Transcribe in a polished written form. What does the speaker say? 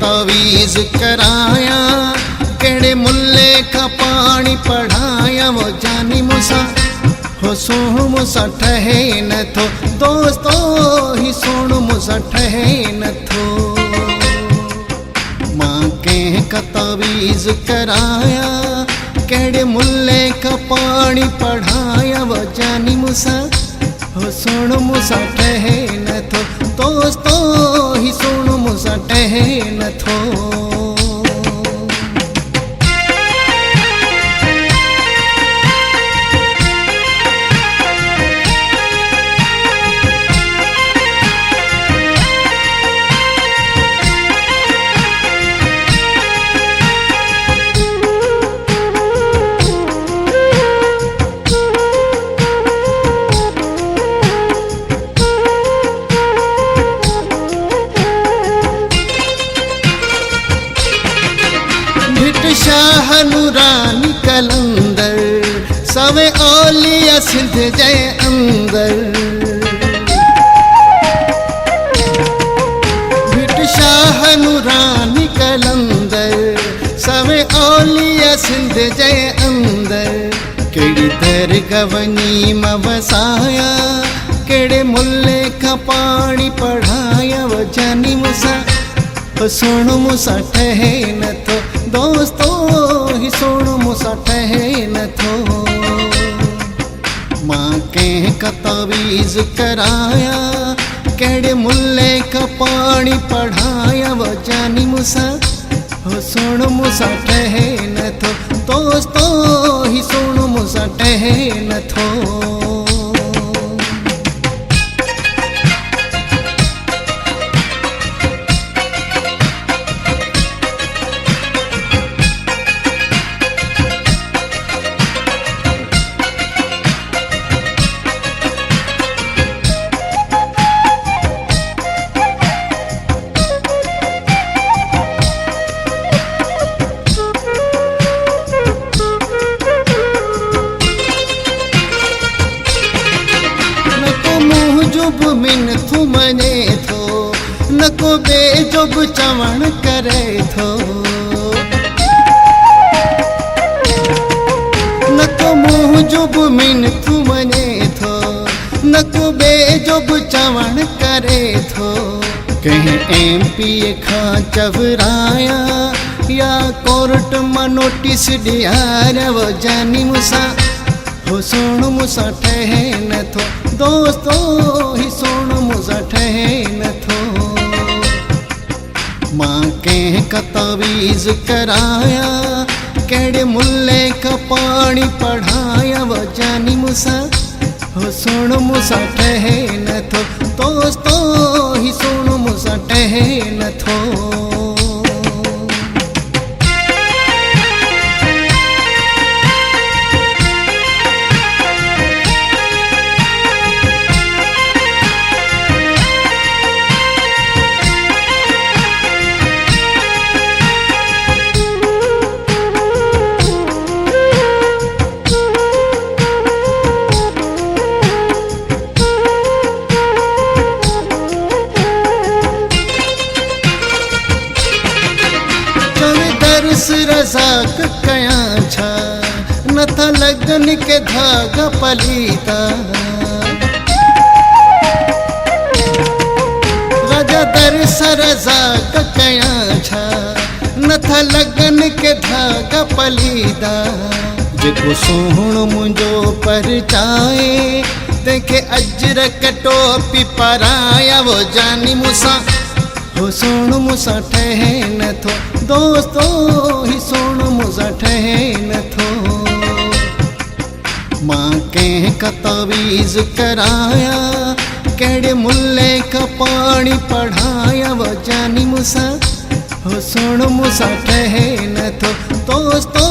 तवीज़ कराया, केड़े मुल्ले का पानी पढ़ाया, वो जानी मूसा हो सोण मूसा ठहे न थो। दोस्तो ही सोण मूसा ठहे न थो। मां कंहिं का तवीज़ कराया, केड़े मुल्ले का पानी पढ़ाया, वो जानी मूसा हो सोण मूसा ठहे न थो। दोस्तो ही सोण मूसा ठहे न थो। शाह नूरानी कलंदर, सवे औलिया सिंध जय अंदर। भिट शाह नूरानी कलंदर, सवे औलिया सिंध जय अंदर। केड़ी दरगाह वञी मां वसाया, केड़े मुल्ले का पानी पढ़ाया, वो जानी मूसा हो सोण मूसा ठहे न थो। दोस्तो ही सोण मूसा ठहे न थो। मां कंहिं का तवीज़ कराया, केड़े मुल्ले का पानी पढ़ाया, वो जानी मूसा हो सोण मूसा ठहे न थो। दोस्तो ही सोण मूसा ठहे न थो। मिन थू मने थो, न को बेजुब चवण करे थो। न को मुँह जुब मिन थू मने थो, न को बेजुब चवण करे थो। कहीं MP खां चवराया, या कोर्ट मां नोटिस ॾियारिया, वो जानी मूसा हो सोण मूसा ठहे न थो। दोस्तो ही सोण मूसा ठहे न थो। मां कंहिं का तवीज़ कराया, केड़े मुल्ले का पानी पढ़ाया, वो जानी मूसा हो सोण मूसा ठहे न थो। दोस्तो ही सोण मूसा ठहे न थो। रज़ाक कयां छा, नथा लगन के धागा पलीता। राजा दरस रज़ाक कयां छा, नथा लगन के धागा पलीता। जेको सोहण मुंहिंजो परचाए, तंहिंखे अजर टोपी पाराया, वो जानी मूसा हो सोण मूसा ठहे न थो। दोस्तो ही सोण मूसा ठहे न थो। मां कंहिं का तवीज़ कराया, केड़े मुल्ले का पानी पढ़ाया, वो जानी मूसा हो सोण मूसा ठहे न थो। दोस्तो